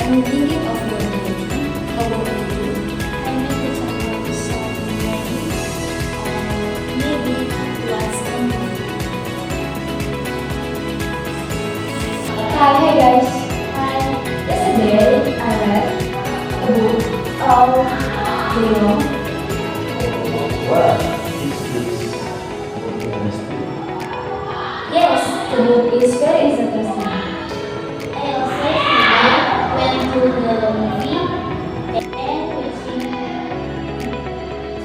I'm thinking of going movie. How about you? I maybe someone some games or maybe watch a movie. Hi guys. Hi, Yesterday I read a book all day long. What is this interesting? Yes, the book is very interesting. I also today went to the movie and watching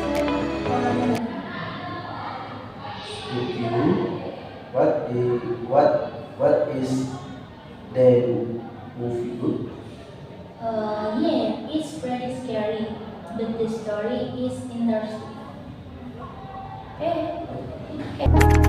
two horror. With you, what is the movie good? Yeah, it's pretty scary, but the story is interesting. Hey.